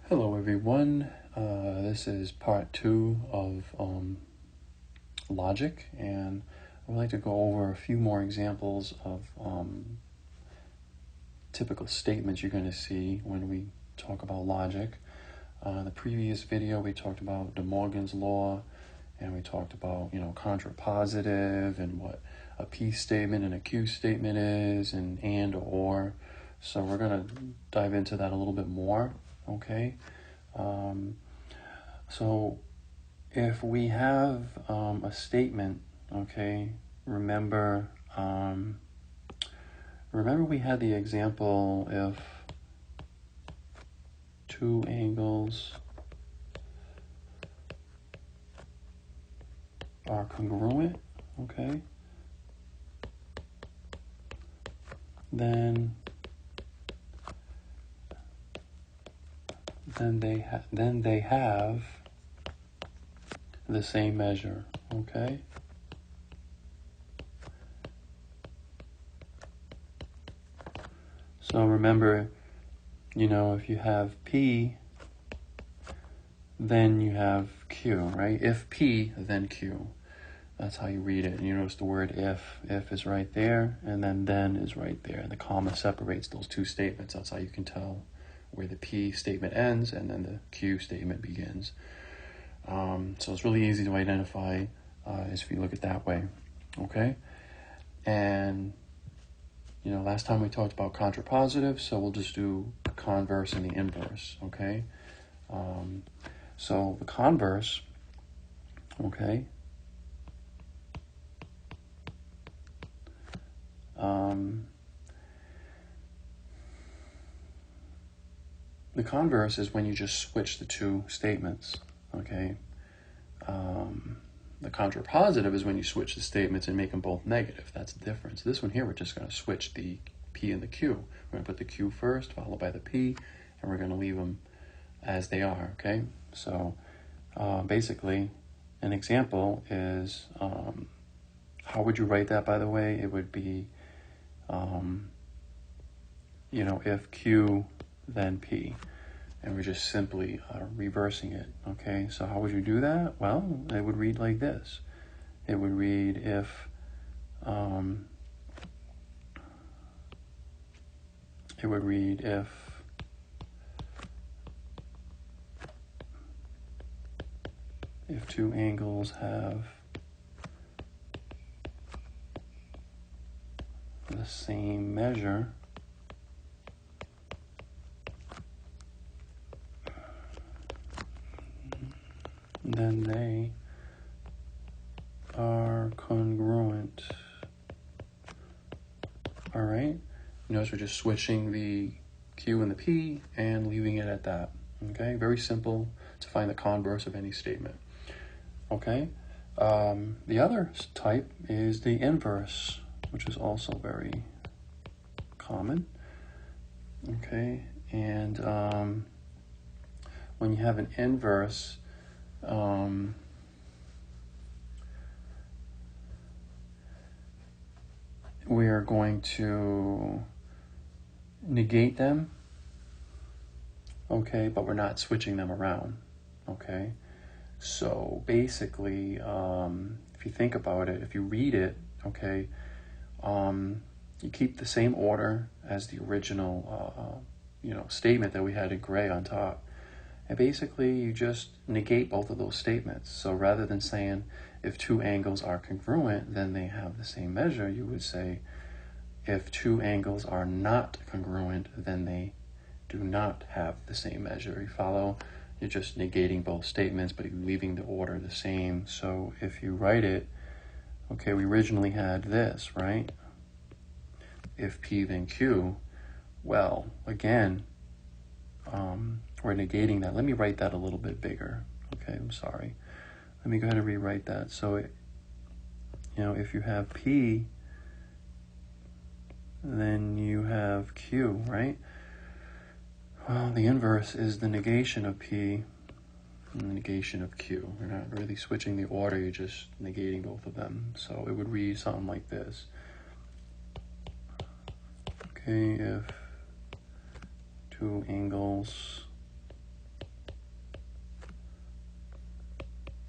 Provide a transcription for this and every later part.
Hello everyone, this is part 2 of logic, and I would like to go over a few more examples of typical statements you're going to see when we talk about logic. In the previous video we talked about De Morgan's law, and we talked about contrapositive and what a P statement and a Q statement is, and or. So we're going to dive into that a little bit more, okay? So if we have a statement, okay, remember we had the example if two angles are congruent, okay, then they have the same measure, okay? So remember, if you have P, then you have Q, right? If P, then Q. That's how you read it. And you notice the word if. If is right there, and then is right there. And the comma separates those two statements. That's how you can tell where the P statement ends and then the Q statement begins. So it's really easy to identify if you look at it that way, okay? And, last time we talked about contrapositive, so we'll just do the converse and the inverse, okay? So the converse, okay, the converse is when you just switch the two statements, okay? The contrapositive is when you switch the statements and make them both negative. That's the difference. This one here, we're just going to switch the P and the Q. We're going to put the Q first, followed by the P, and we're going to leave them as they are, okay? So basically, an example is, how would you write that, by the way? It would be, if Q, then P. And we're just simply reversing it, okay? So how would you do that? Well, it would read like this. It would read if two angles have the same measure, then they are congruent. All right? Notice we're just switching the Q and the P and leaving it at that. Okay? Very simple to find the converse of any statement. Okay? The other type is the inverse, which is also very common. Okay? And when you have an inverse, we are going to negate them, okay, but we're not switching them around, okay? So basically, if you think about it, if you read it, okay, you keep the same order as the original, statement that we had in gray on top. And basically, you just negate both of those statements. So rather than saying, if two angles are congruent, then they have the same measure, you would say, if two angles are not congruent, then they do not have the same measure. You follow? You're just negating both statements, but you're leaving the order the same. So if you write it, okay, we originally had this, right? If P, then Q. Well, again, we're negating that. Let me write that a little bit bigger. Okay, I'm sorry. Let me go ahead and rewrite that. So, if you have P, then you have Q, right? Well, the inverse is the negation of P and the negation of Q. You're not really switching the order, you're just negating both of them. So it would read something like this. Okay, if two angles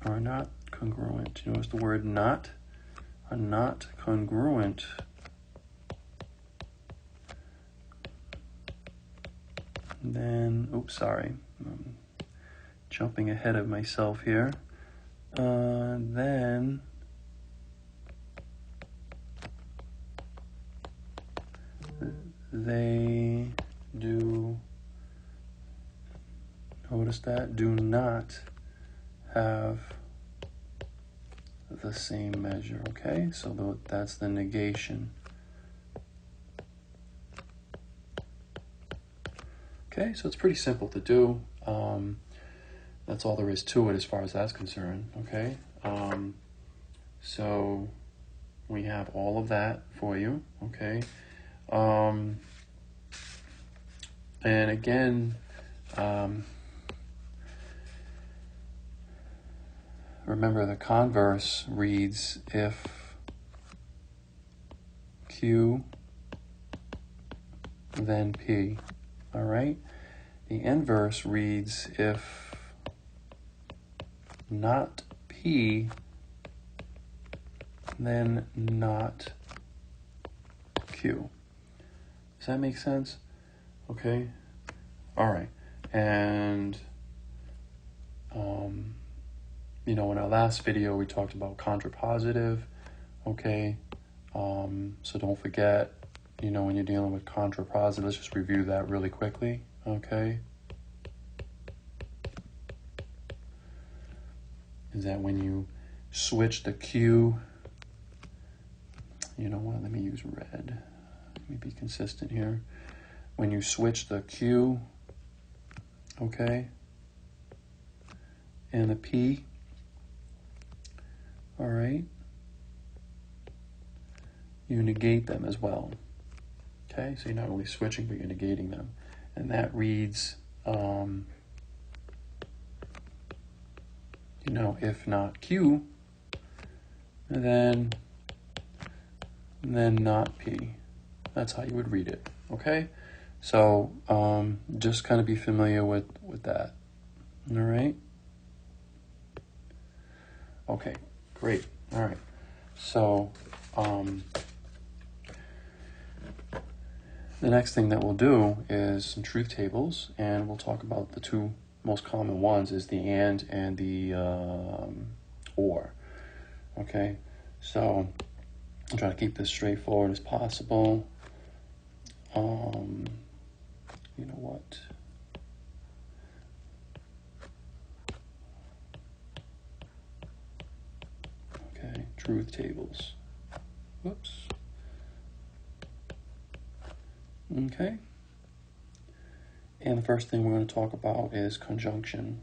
are not congruent. You notice the word not? Are not congruent. Then, oops, sorry. I'm jumping ahead of myself here. Then they do, notice that, do not have the same measure, okay? So that's the negation. Okay, so it's pretty simple to do. That's all there is to it as far as that's concerned, okay? So we have all of that for you, okay? And again, remember the converse reads if Q, then P, all right? The inverse reads if not P, then not Q. Does that make sense? Okay. All right. And, you know, in our last video, we talked about contrapositive. Okay. So don't forget, you know, when you're dealing with contrapositive, let's just review that really quickly. Okay. Is that when you switch the Q, you know what, let me use red. Let me be consistent here. When you switch the Q, okay, and the P, all right, you negate them as well. Okay, so you're not only switching, but you're negating them. And that reads, you know, if not Q, then not P. That's how you would read it, okay? So just kind of be familiar with that, all right? Okay, great, all right. So the next thing that we'll do is some truth tables, and we'll talk about the two most common ones is the and the or, okay? So I'll try to keep this straightforward as possible. You know what? Okay, truth tables. Whoops. Okay. And the first thing we're going to talk about is conjunction.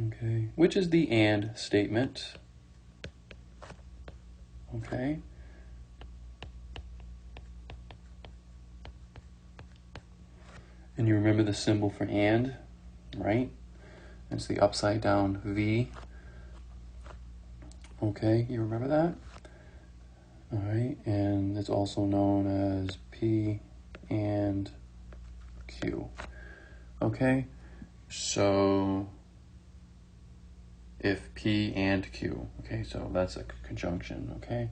Okay, which is the and statement. Okay. And you remember the symbol for and, right? It's the upside down V. Okay, you remember that? All right, and it's also known as P and Q. Okay, so if P and Q, okay, so that's a conjunction, okay?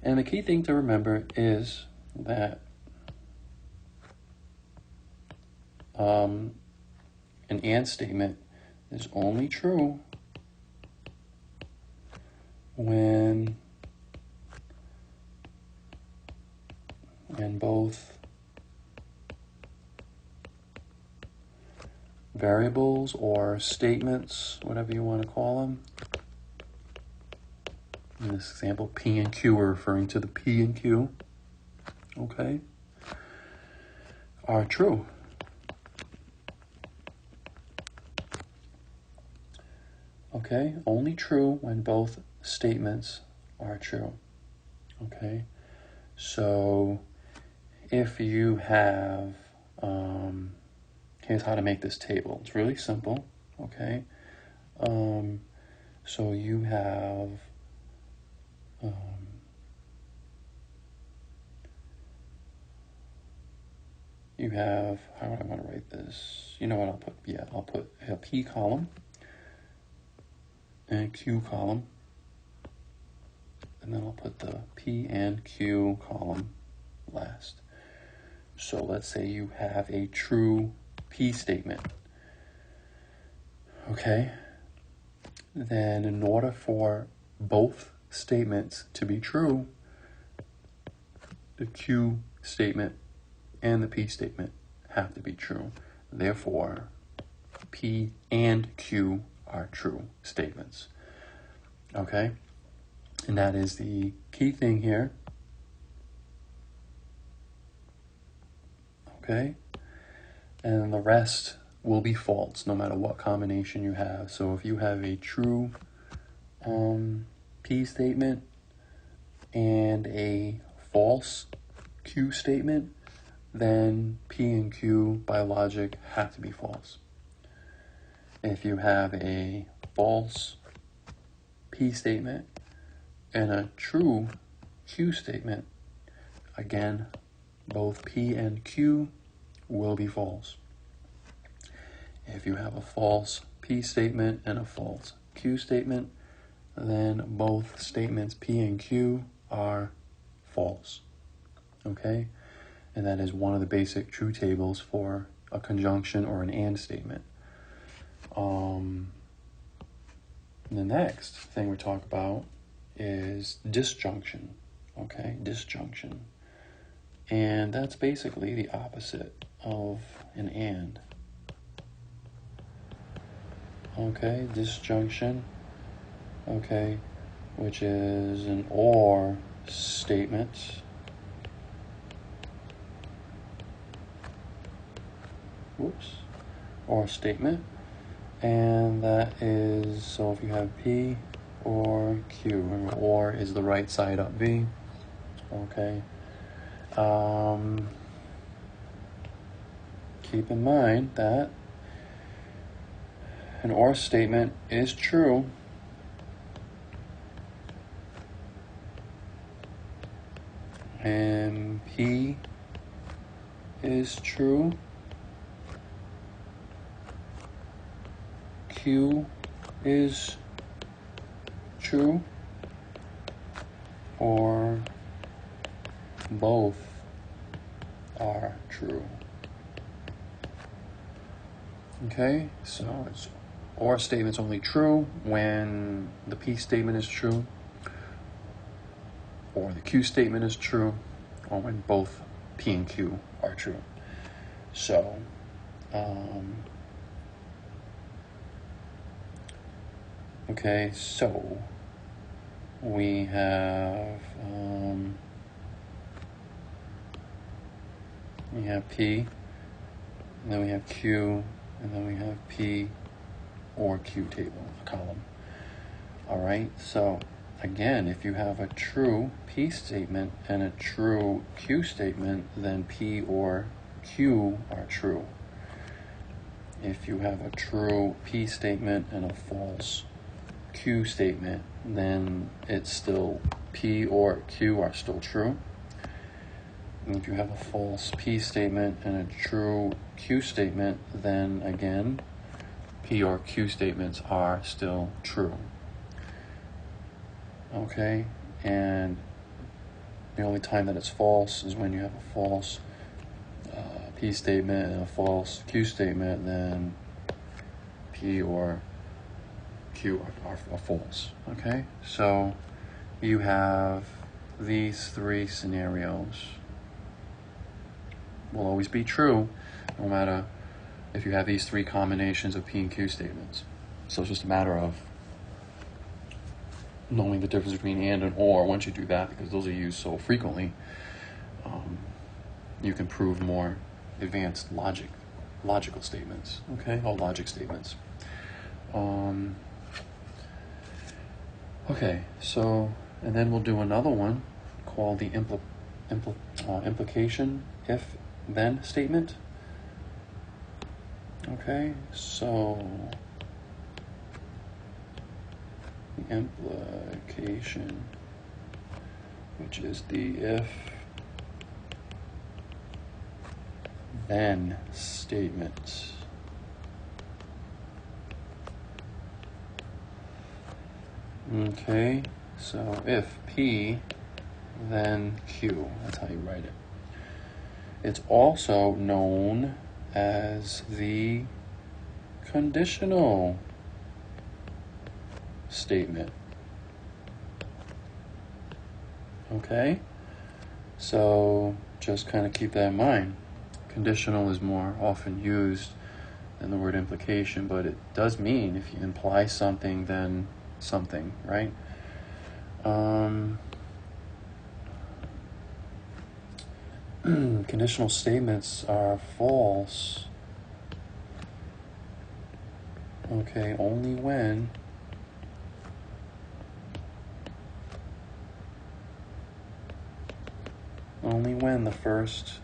And the key thing to remember is that an and statement is only true when both variables or statements, whatever you want to call them. In this example, P and Q are referring to the P and Q, okay, are true. Okay, only true when both statements are true. Okay, so if you have, here's how to make this table. It's really simple, okay? So you have you have, how would I want to write this? You know what I'll put? Yeah, I'll put a P column and a Q column. And then I'll put the P and Q column last. So let's say you have a true P statement. Okay? Then in order for both statements to be true, the Q statement and the P statement have to be true. Therefore, P and Q are true statements. Okay? And that is the key thing here. Okay? And the rest will be false no matter what combination you have. So if you have a true P statement and a false Q statement, then P and Q by logic have to be false. If you have a false P statement and a true Q statement, again, both P and Q will be false. If you have a false P statement and a false Q statement, then both statements P and Q are false. Okay? And that is one of the basic truth tables for a conjunction or an and statement. The next thing we talk about is disjunction. Okay? Disjunction. And that's basically the opposite of an and. Okay, disjunction, okay, which is an or statement. Or statement. And that is, so if you have P or Q, remember or is the right side up V, okay. Keep in mind that an or statement is true and P is true, Q is true, or both are true. Okay, so it's or statement's only true when the P statement is true, or the Q statement is true, or when both P and Q are true. So, okay, so we have P, and then we have Q, and then we have P or Q table, column. All right, so again, if you have a true P statement and a true Q statement, then P or Q are true. If you have a true P statement and a false Q statement, then it's still P or Q are still true. And if you have a false P statement and a true Q statement, then again, P or Q statements are still true. Okay, and the only time that it's false is when you have a false P statement and a false Q statement, then P or Q are false. Okay, so you have these three scenarios. Will always be true, no matter if you have these three combinations of P and Q statements. So it's just a matter of knowing the difference between and or. Once you do that, because those are used so frequently, you can prove more advanced logical statements, okay, or logic statements. Okay, so, and then we'll do another one called the implication if-then statement. Okay, so the implication, which is the if then statement. Okay, so if P, then Q. That's how you write it. It's also known as the conditional statement. Okay, so just kind of keep that in mind. Conditional is more often used than the word implication, but it does mean if you imply something, then something, right? Conditional statements are false. Okay, only when the first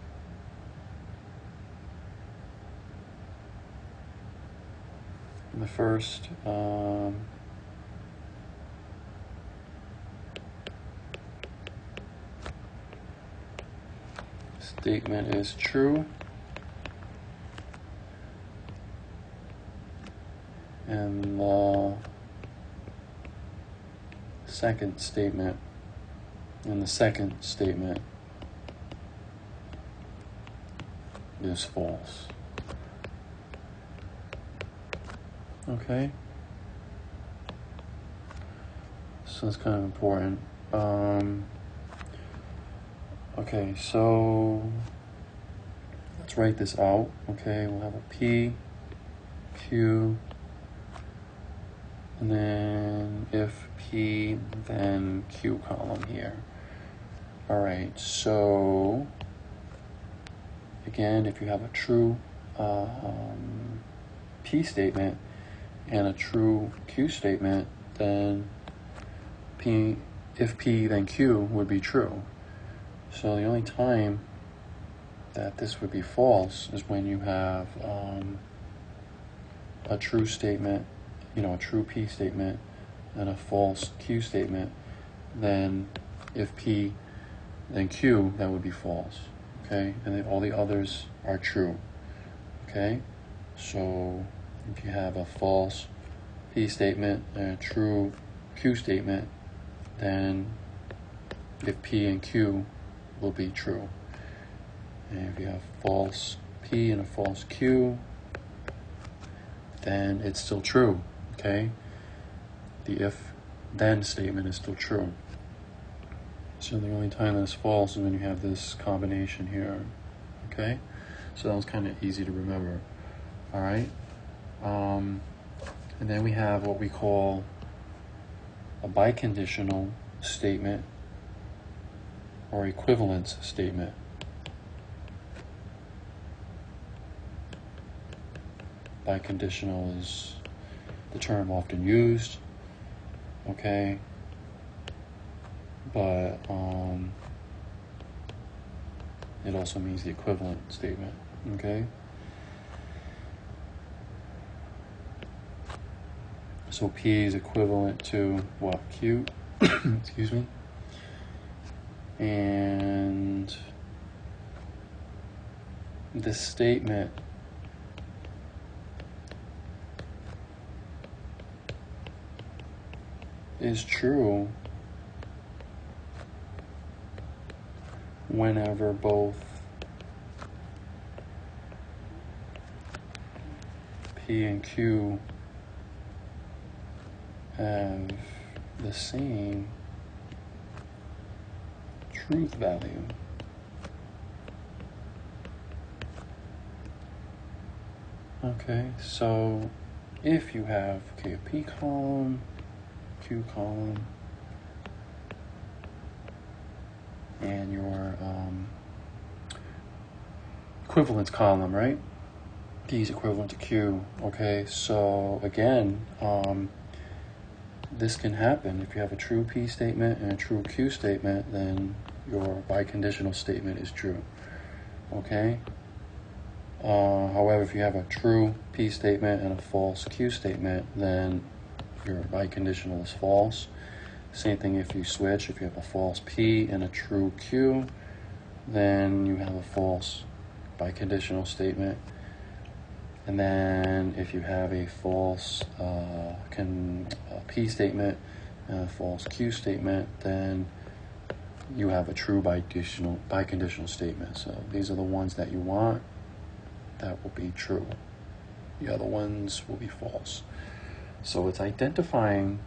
statement is true and the second statement is false. Okay, so that's kind of important. Okay, so let's write this out. Okay, we'll have a P, Q, and then if P, then Q column here. All right, so again, if you have a true P statement and a true Q statement, then if P, then Q would be true. So the only time that this would be false is when you have a true statement, a true P statement and a false Q statement. Then if P, then Q, that would be false. Okay, and then all the others are true. Okay, so if you have a false P statement and a true Q statement, then if P and Q will be true. And if you have false P and a false Q, then it's still true. Okay, the if then statement is still true. So the only time that it's false is when you have this combination here. Okay, so that was kind of easy to remember. All right, and then we have what we call a biconditional statement or equivalence statement. Biconditional is the term often used, okay, but it also means the equivalent statement, okay? So P is equivalent to what? Q, excuse me. And this statement is true whenever both P and Q have the same truth value. Okay, so if you have a P column, Q column, and your equivalence column, right? P is equivalent to Q. Okay, so again, this can happen. If you have a true P statement and a true Q statement, then your biconditional statement is true. Okay? However, if you have a true P statement and a false Q statement, then your biconditional is false. Same thing if you switch. If you have a false P and a true Q, then you have a false biconditional statement. And then if you have a false P statement and a false Q statement, then you have a true biconditional statement. So these are the ones that you want. That will be true. The other ones will be false. So it's identifying,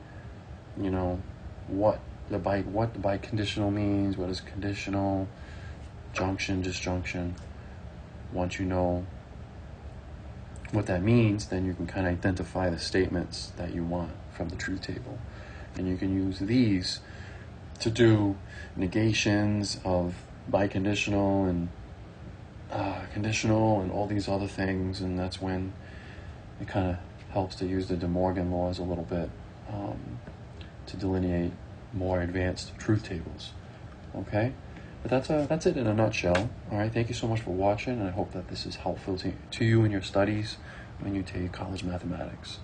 you know, what the biconditional means, what is conditional, junction, disjunction. Once you know what that means, then you can kind of identify the statements that you want from the truth table. And you can use these to do negations of biconditional and conditional and all these other things. And that's when it kind of helps to use the De Morgan laws a little bit to delineate more advanced truth tables. Okay? But that's it in a nutshell. All right, thank you so much for watching, and I hope that this is helpful to you in your studies when you take college mathematics.